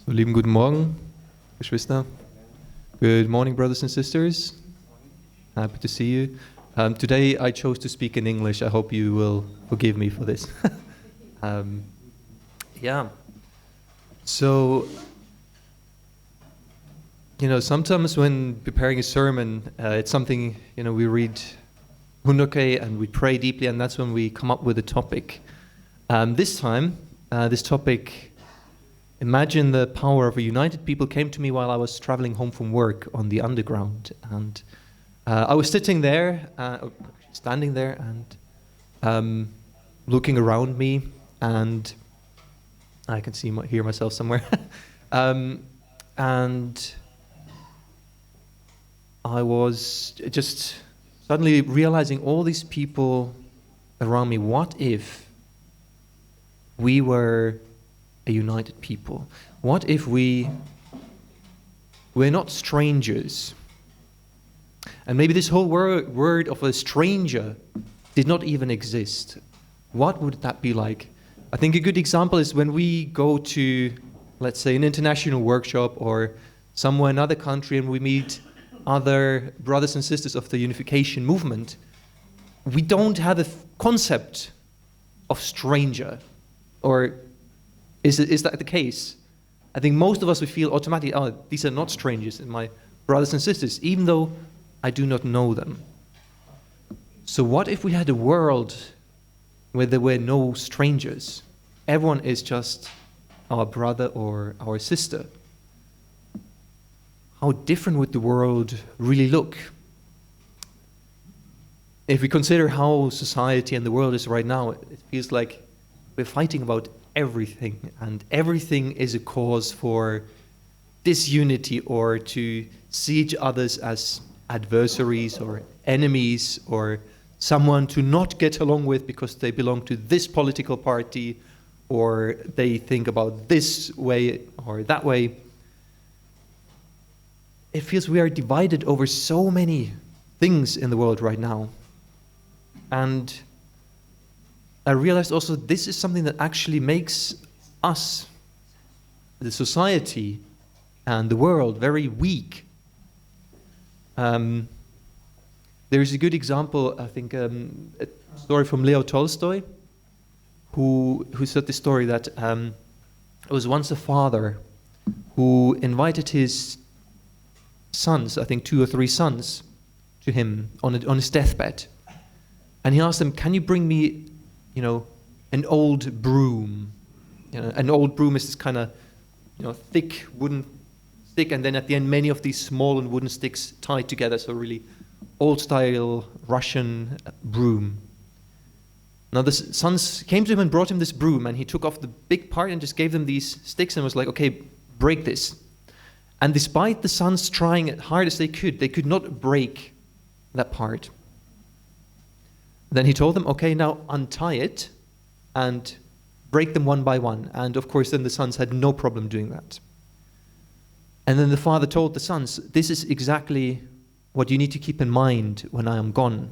So, lieben guten Morgen, Geschwister. Good morning, brothers and sisters. Happy to see you. Today I chose to speak in English. I hope you will forgive me for this. Yeah. So, sometimes when preparing a sermon, it's something, we read Hundoke and we pray deeply, and that's when we come up with a topic. This time, this topic, imagine the power of a united people, came to me while I was traveling home from work on the underground. And I was standing there and looking around me, and I can hear myself somewhere. And I was just suddenly realizing all these people around me. What if we were a united people? What if we're not strangers? And maybe this whole word of a stranger did not even exist. What would that be like? I think a good example is when we go to, let's say, an international workshop or somewhere in another country and we meet other brothers and sisters of the unification movement. We don't have a concept of stranger. Or is that the case? I think most of us, we feel automatically, oh, these are not strangers and my brothers and sisters, even though I do not know them. So what if we had a world where there were no strangers? Everyone is just our brother or our sister. How different would the world really look? If we consider how society and the world is right now, it feels like we're fighting about everything, and everything is a cause for disunity or to see each other as adversaries or enemies or someone to not get along with because they belong to this political party or they think about this way or that way. It feels we are divided over so many things in the world right now. And I realized also this is something that actually makes us, the society and the world, very weak. There is a good example, I think, a story from Leo Tolstoy, who said the story that it was once a father who invited his sons, I think 2 or 3 sons, to him on his deathbed. And he asked them, can you bring me an old broom? An old broom is this kind of, thick wooden stick, and then at the end, many of these small and wooden sticks tied together, so really old-style Russian broom. Now the sons came to him and brought him this broom, and he took off the big part and just gave them these sticks and was like, okay, break this. And despite the sons trying as hard as they could not break that part. Then he told them, okay, now untie it and break them one by one. And of course, then the sons had no problem doing that. And then the father told the sons, this is exactly what you need to keep in mind when I am gone.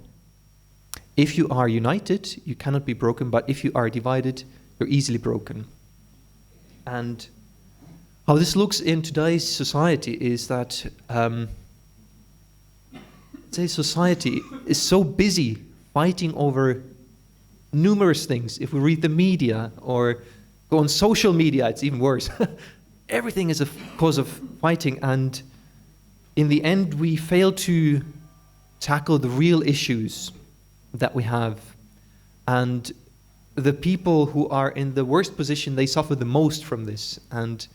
If you are united, you cannot be broken, but if you are divided, you're easily broken. And how this looks in today's society is that society is so busy fighting over numerous things. If we read the media or go on social media, it's even worse. Everything is a cause of fighting, and in the end, we fail to tackle the real issues that we have. And the people who are in the worst position, they suffer the most from this. And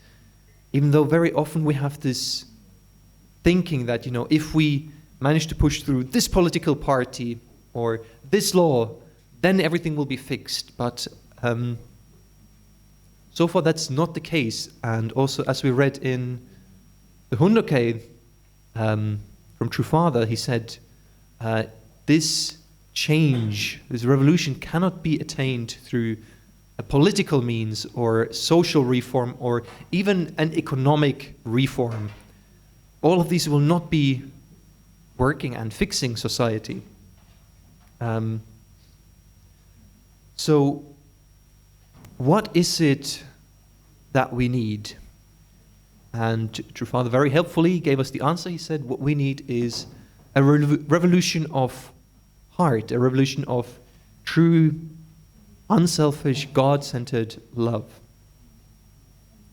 even though very often we have this thinking that, if we manage to push through this political party or this law, then everything will be fixed. But so far that's not the case. And also, as we read in the Hundoke from True Father, he said, this change, this revolution cannot be attained through a political means or social reform or even an economic reform. All of these will not be working and fixing society. So what is it that we need? And True Father very helpfully gave us the answer. He said, what we need is a revolution of heart, a revolution of true, unselfish, God-centered love.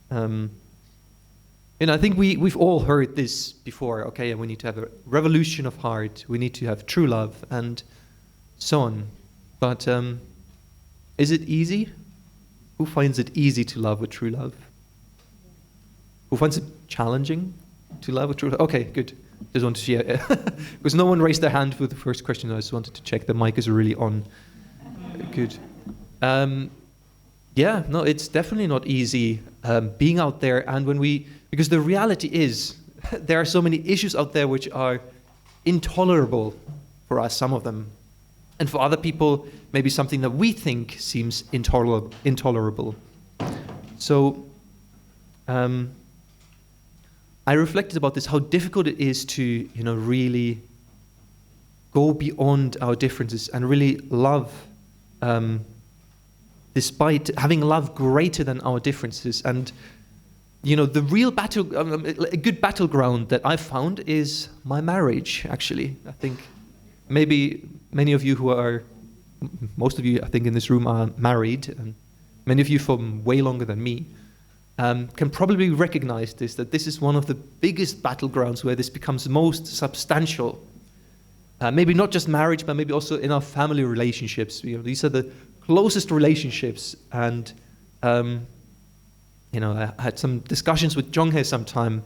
I think we've all heard this before. Okay, we need to have a revolution of heart. We need to have true love, and so on. But is it easy? Who finds it easy to love with true love? Who finds it challenging to love with true love? Okay, good. Just want to share. Because no one raised their hand for the first question. I just wanted to check the mic is really on. Good. Yeah, no, it's definitely not easy being out there. And because the reality is, there are so many issues out there which are intolerable for us, some of them. And for other people, maybe something that we think seems intolerable. So, I reflected about this, how difficult it is to, really go beyond our differences and really love, despite having love greater than our differences. And, the real a good battleground that I've found is my marriage, actually. I think maybe many of you most of you, I think, in this room are married, and many of you for way longer than me, can probably recognize that this is one of the biggest battlegrounds where this becomes most substantial. Maybe not just marriage, but maybe also in our family relationships. These are the closest relationships. And, I had some discussions with Jonghae sometime.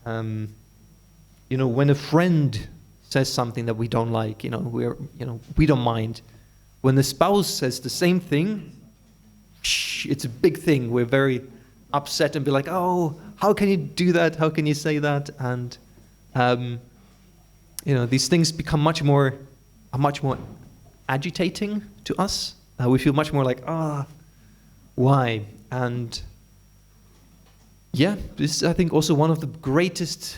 When a friend says something that we don't like, we don't mind. When the spouse says the same thing, it's a big thing. We're very upset and be like, oh, how can you do that? How can you say that? And, these things become much more agitating to us. We feel much more like, why? And this is, I think, also one of the greatest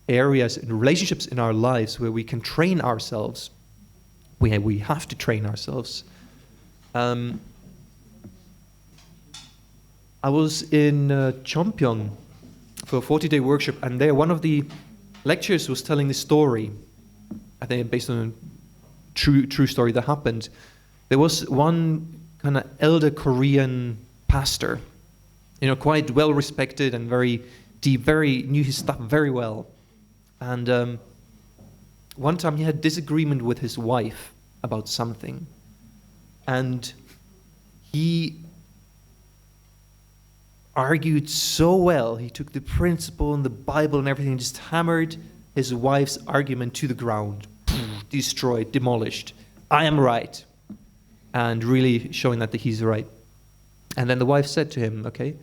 areas in relationships in our lives where we can train ourselves. We have to train ourselves. I was in Cheonpyeong for a 40-day workshop, and there one of the lecturers was telling the story, I think based on a true story that happened. There was one kind of elder Korean pastor, quite well respected and very deep, knew his stuff very well. And one time he had disagreement with his wife about something, and he argued so well. He took the principle and the Bible and everything, just hammered his wife's argument to the ground, destroyed, demolished. I am right, and really showing that he's right. And then the wife said to him, okay,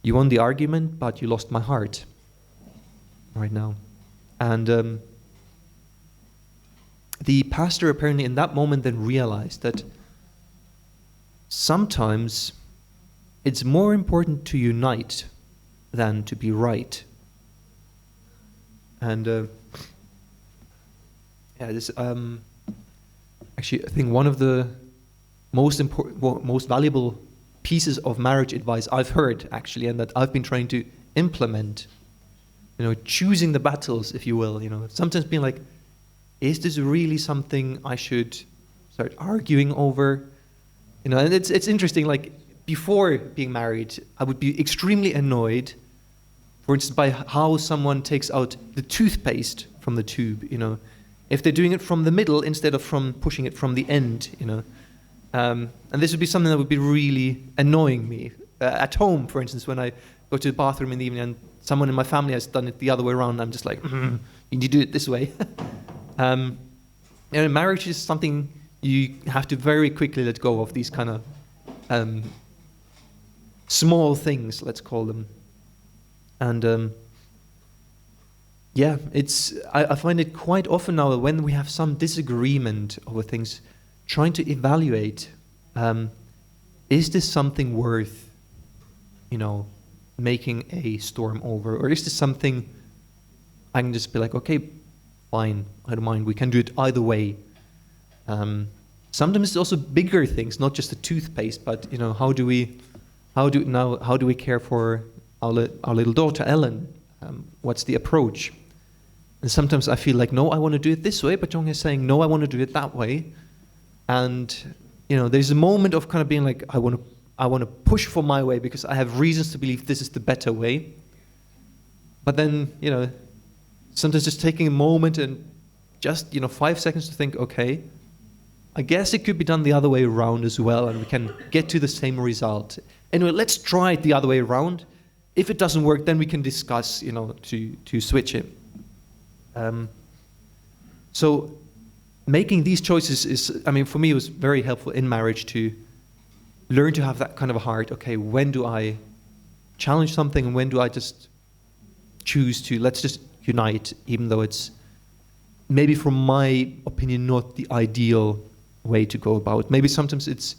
you won the argument, but you lost my heart right now. And the pastor apparently in that moment then realized that sometimes it's more important to unite than to be right. And this actually, I think one of the most valuable pieces of marriage advice I've heard, actually, and that I've been trying to implement, choosing the battles, if you will, sometimes being like, is this really something I should start arguing over? And it's interesting, like, before being married, I would be extremely annoyed, for instance, by how someone takes out the toothpaste from the tube, if they're doing it from the middle instead of from pushing it from the end, and this would be something that would be really annoying me. At home, for instance, when I go to the bathroom in the evening and someone in my family has done it the other way around, I'm just like, you need to do it this way. Marriage is something you have to very quickly let go of, these kind of small things, let's call them. And I find it quite often now when we have some disagreement over things, trying to evaluate, is this something worth, making a storm over? Or is this something I can just be like, okay, fine, I don't mind, we can do it either way. Sometimes it's also bigger things, not just the toothpaste, but how do we care for our little daughter Ellen, what's the approach? And sometimes I feel like, no, I want to do it this way, but Jong is saying, no, I want to do it that way. And there's a moment of kind of being like, I want to push for my way because I have reasons to believe this is the better way. But then, sometimes just taking a moment and just 5 seconds to think, okay, I guess it could be done the other way around as well, and we can get to the same result. Anyway, let's try it the other way around. If it doesn't work, then we can discuss, to switch it. So making these choices is, for me, it was very helpful in marriage to learn to have that kind of a heart. Okay, when do I challenge something, and when do I just choose to, let's just unite, even though it's maybe from my opinion not the ideal way to go about. Maybe sometimes it's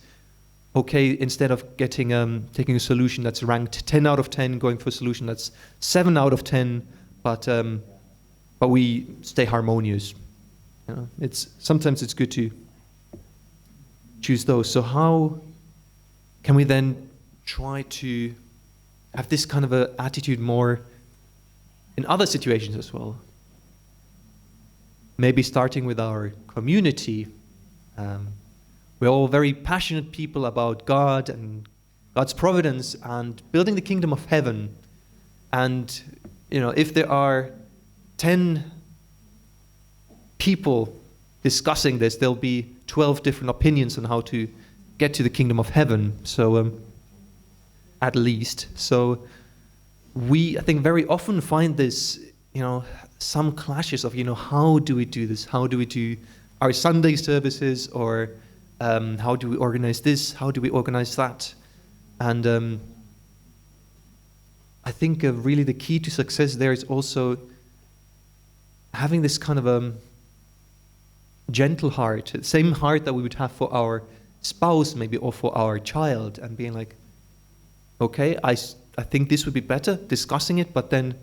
okay, instead of taking a solution that's ranked 10 out of 10, going for a solution that's 7 out of 10, but we stay harmonious. Sometimes it's good to choose those. So how can we then try to have this kind of a attitude more in other situations as well? Maybe starting with our community. We're all very passionate people about God and God's providence and building the kingdom of heaven. And, if there are 10 people discussing this, there'll be 12 different opinions on how to get to the kingdom of heaven. So, at least. So, we, I think, very often find this, some clashes of, how do we do this? How do we do our Sunday services? Or how do we organize this? How do we organize that? And I think really the key to success there is also having this kind of gentle heart, same heart that we would have for our spouse maybe, or for our child, and being like, okay, I think this would be better, discussing it, but then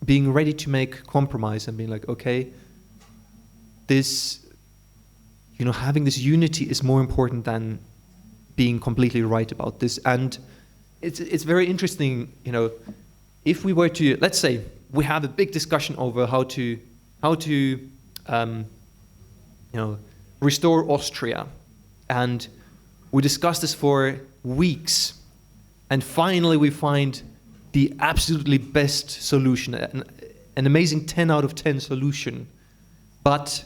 being ready to make compromise and being like, okay, this, having this unity is more important than being completely right about this. And it's very interesting, if we were to, let's say, we have a big discussion over how to restore Austria, and we discuss this for weeks, and finally we find the absolutely best solution, an amazing 10 out of 10 solution, but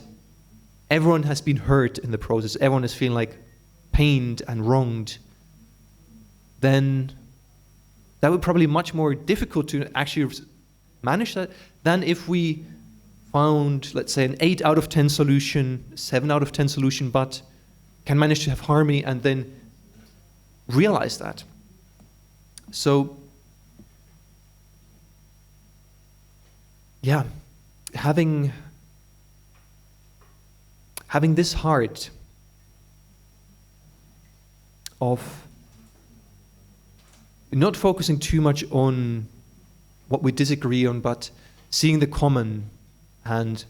everyone has been hurt in the process, everyone is feeling like pained and wronged, then that would probably be much more difficult to actually manage that than if we found, let's say, an 8 out of 10 solution, 7 out of 10 solution, but can manage to have harmony and then realize that. So, yeah, having this heart of not focusing too much on what we disagree on, but seeing the common and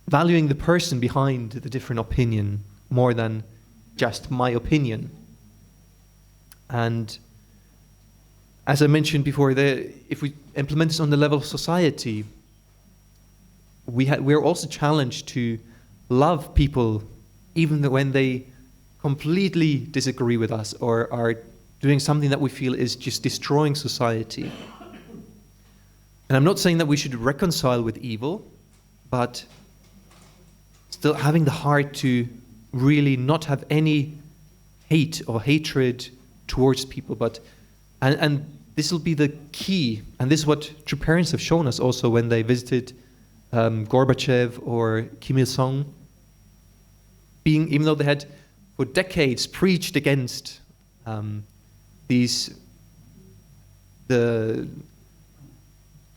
valuing the person behind the different opinion more than just my opinion. And as I mentioned before, if we implement this on the level of society, we're also challenged to love people even when they completely disagree with us or are doing something that we feel is just destroying society. And I'm not saying that we should reconcile with evil, but still having the heart to really not have any hate or hatred towards people. But and this will be the key, and this is what true parents have shown us also when they visited Gorbachev or Kim Il-sung, even though they had for decades preached against the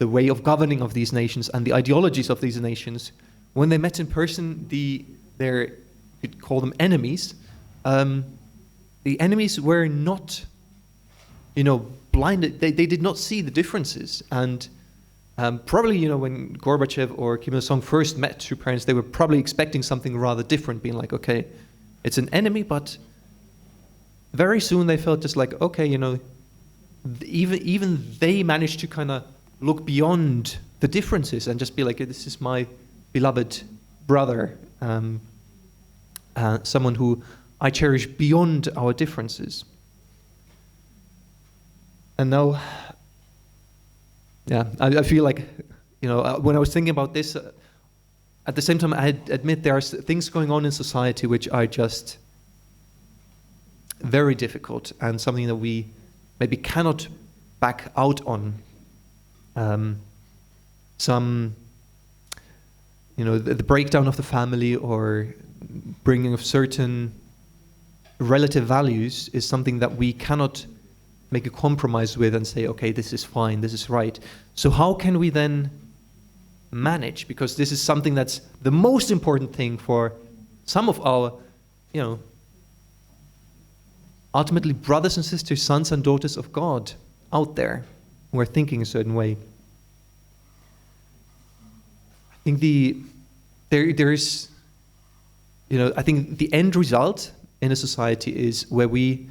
way of governing of these nations and the ideologies of these nations, when they met in person, you'd call them enemies. The enemies were not, blinded. They did not see the differences. And probably, when Gorbachev or Kim Il-sung first met true parents, they were probably expecting something rather different, being like, okay, it's an enemy, but very soon they felt just like, okay, even they managed to kind of look beyond the differences and just be like, this is my beloved brother, someone who I cherish beyond our differences. And now, I feel like, when I was thinking about this, at the same time, I admit there are things going on in society which are just very difficult and something that we maybe cannot back out on. The breakdown of the family or bringing of certain relative values is something that we cannot make a compromise with and say, okay, this is fine, this is right. So how can we then manage? Because this is something that's the most important thing for some of our, ultimately brothers and sisters, sons and daughters of God out there who are thinking a certain way. I think there's I think the end result in a society is where we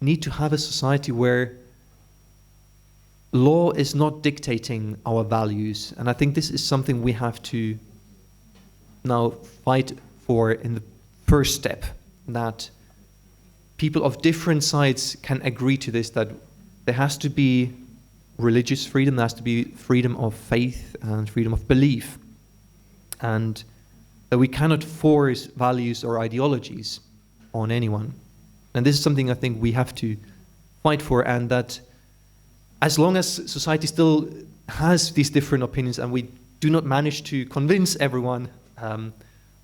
need to have a society where law is not dictating our values. And I think this is something we have to now fight for in the first step, that people of different sides can agree to this, that there has to be religious freedom, there has to be freedom of faith and freedom of belief, and that we cannot force values or ideologies on anyone. And this is something I think we have to fight for, and that as long as society still has these different opinions and we do not manage to convince everyone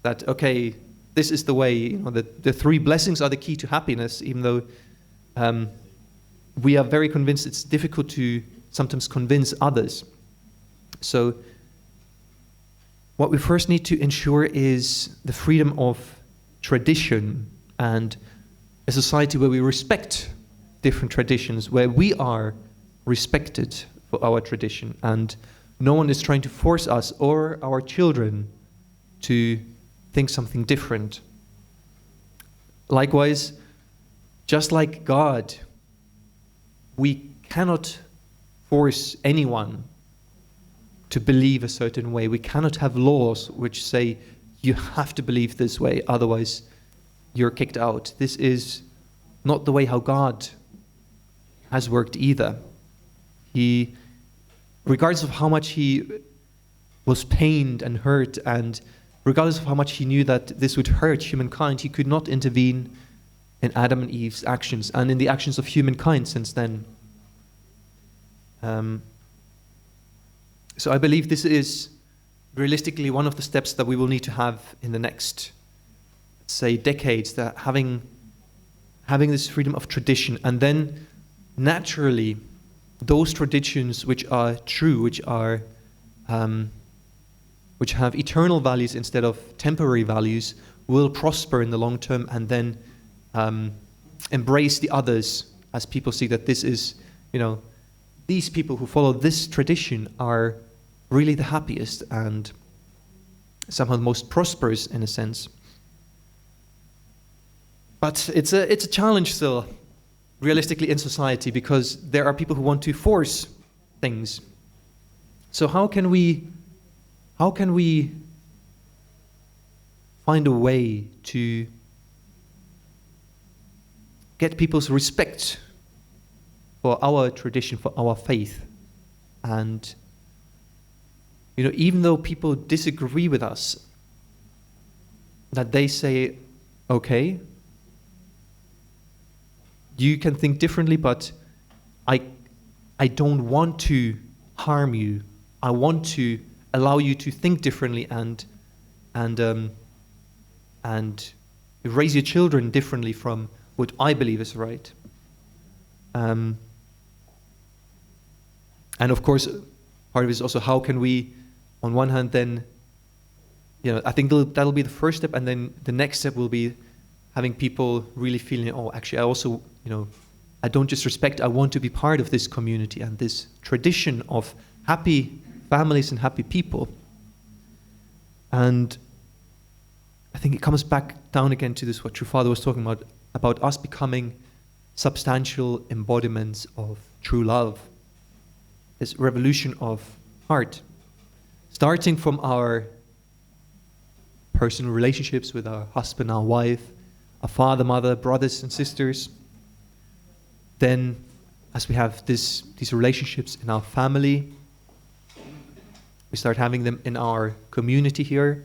that, okay, this is the way, the three blessings are the key to happiness, even though we are very convinced it's difficult to sometimes convince others. So what we first need to ensure is the freedom of tradition and a society where we respect different traditions, where we are respected for our tradition and no one is trying to force us or our children to think something different. Likewise, just like God, we cannot force anyone to believe a certain way. We cannot have laws which say you have to believe this way, otherwise you're kicked out. This is not the way how God has worked either. He, regardless of how much he was pained and hurt, and regardless of how much he knew that this would hurt humankind, he could not intervene in Adam and Eve's actions and in the actions of humankind since then. So I believe this is realistically one of the steps that we will need to have in the next, say, decades, that having this freedom of tradition, and then naturally those traditions which are true, which are which have eternal values instead of temporary values, will prosper in the long term, and then embrace the others as people see that this is, these people who follow this tradition are really the happiest and somehow the most prosperous in a sense. But it's a challenge still, realistically, in society, because there are people who want to force things. So how can we find a way to get people's respect for our tradition, for our faith? And even though people disagree with us, that they say, okay, you can think differently, but I don't want to harm you. I want to allow you to think differently and raise your children differently from what I believe is right. And of course, part of it is also how can we, on one hand, then, I think that'll be the first step, and then the next step will be having people really feeling, oh, actually, I also, I don't just respect, I want to be part of this community and this tradition of happy families and happy people. And I think it comes back down again to this, what True Father was talking about us becoming substantial embodiments of true love, this revolution of heart, starting from our personal relationships with our husband, our wife, our father, mother, brothers and sisters. Then, as we have these relationships in our family, we start having them in our community here.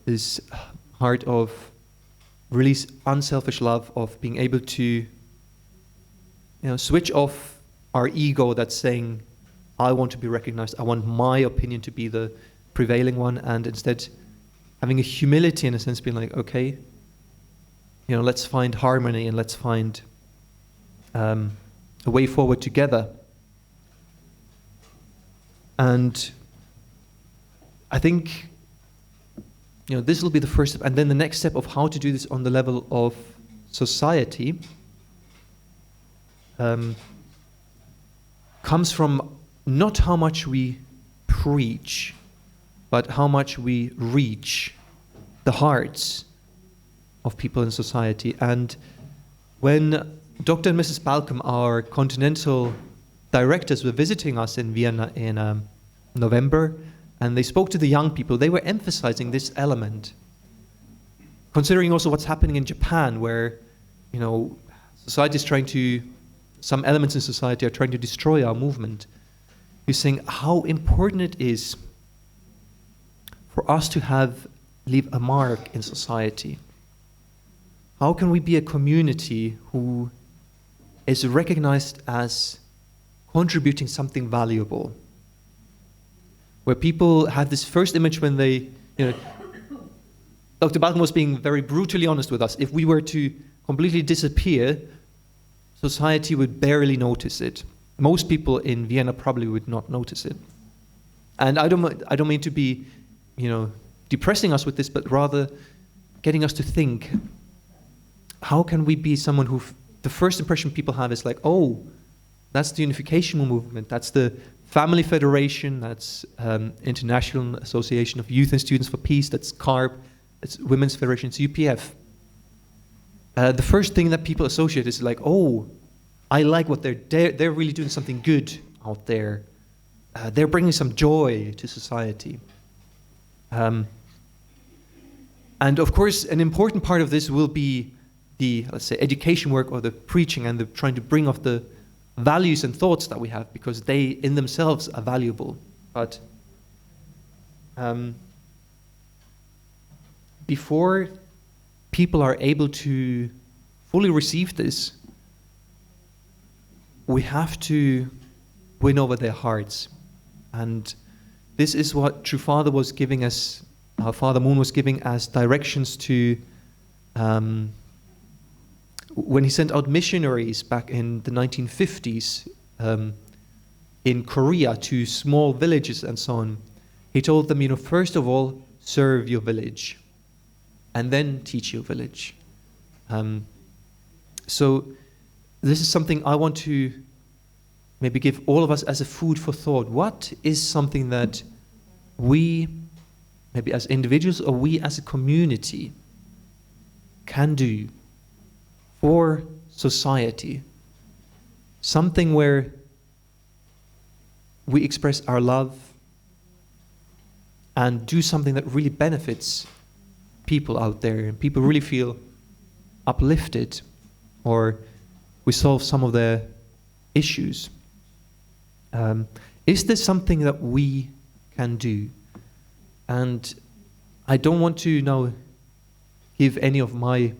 This heart of really unselfish love, of being able to, switch off our ego that's saying, I want to be recognized, I want my opinion to be the prevailing one, and instead having a humility in a sense, being like, okay, let's find harmony and let's find a way forward together. And I think this will be the first step, and then the next step of how to do this on the level of society comes from not how much we preach, but how much we reach the hearts of people in society. And when Dr. and Mrs. Balcom, our continental directors, were visiting us in Vienna in November, and they spoke to the young people, they were emphasizing this element. Considering also what's happening in Japan, where, society is trying to, some elements in society are trying to destroy our movement. He's saying how important it is for us to leave a mark in society. How can we be a community who is recognized as contributing something valuable? Where people have this first image when they, Dr. Balcom was being very brutally honest with us. If we were to completely disappear, society would barely notice it. Most people in Vienna probably would not notice it. And I don't mean to be, depressing us with this, but rather getting us to think, how can we be someone who, the first impression people have is like, oh, that's the unification movement, that's the Family Federation, that's International Association of Youth and Students for Peace, that's CARP, that's Women's Federation, it's UPF. The first thing that people associate is like, oh, I like what they're really doing something good out there. They're bringing some joy to society. And of course, an important part of this will be the, let's say, education work or the preaching and the trying to bring off the values and thoughts that we have, because they in themselves are valuable. But before people are able to fully receive this, we have to win over their hearts. And this is what True Father was giving us, Father Moon was giving as directions to when he sent out missionaries back in the 1950s in Korea to small villages and so on. He told them, first of all, serve your village, and then teach your village. So this is something I want to maybe give all of us as a food for thought. What is something that we, maybe as individuals or we as a community, can do for society? Something where we express our love and do something that really benefits people out there, and people really feel uplifted, or we solve some of their issues. Is this something that we can do? And I don't want to now give any of my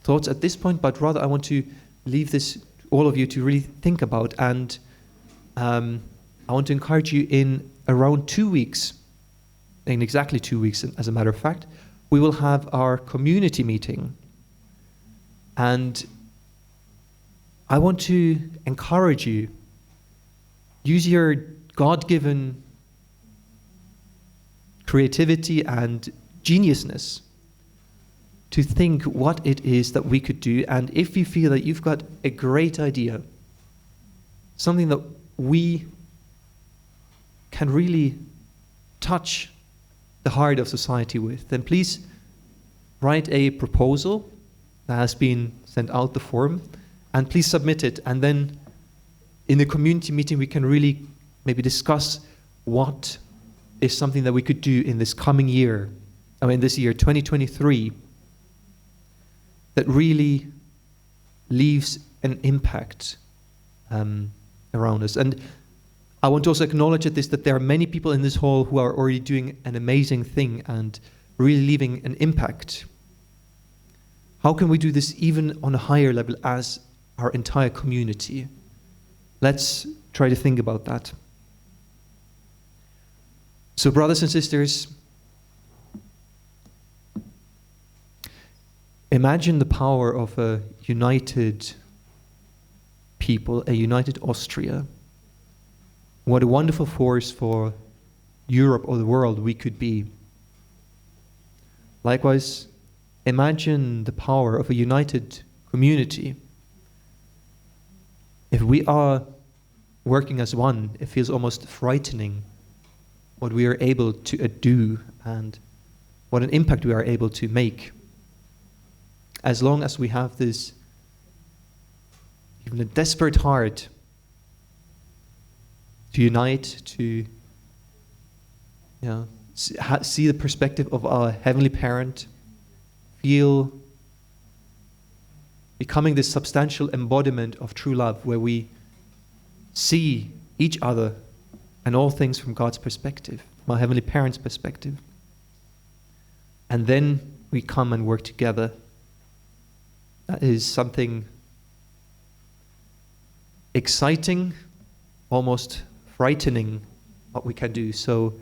thoughts at this point, but rather I want to leave this to all of you to really think about. And I want to encourage you, in around 2 weeks, in exactly 2 weeks, as a matter of fact, we will have our community meeting. And I want to encourage you, use your God-given creativity and geniusness to think what it is that we could do. And if you feel that you've got a great idea, something that we can really touch the the heart of society with, then please write a proposal that has been sent out the form, and please submit it. And then in the community meeting, we can really maybe discuss what is something that we could do in this coming year, this year 2023, that really leaves an impact around us. And I want to also acknowledge at this that there are many people in this hall who are already doing an amazing thing and really leaving an impact. How can we do this even on a higher level as our entire community? Let's try to think about that. So, brothers and sisters, imagine the power of a united people, a united Austria. What a wonderful force for Europe or the world we could be. Likewise, imagine the power of a united community. If we are working as one, it feels almost frightening what we are able to do and what an impact we are able to make. As long as we have this, even a desperate heart to unite, to see the perspective of our Heavenly Parent, feel becoming this substantial embodiment of true love, where we see each other and all things from God's perspective, from our Heavenly Parent's perspective. And then we come and work together. That is something exciting, almost frightening, what we can do. So,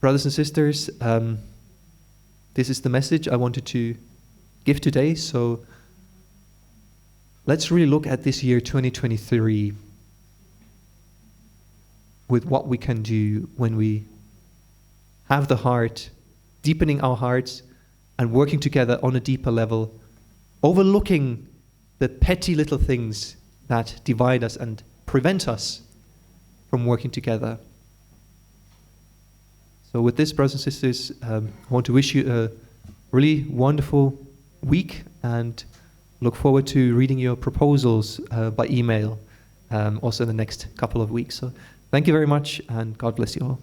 brothers and sisters, this is the message I wanted to give today. So let's really look at this year 2023 with what we can do when we have the heart, deepening our hearts and working together on a deeper level, overlooking the petty little things that divide us and prevent us from working together. So with this, brothers and sisters, I want to wish you a really wonderful week and look forward to reading your proposals by email also in the next couple of weeks. So thank you very much, and God bless you all.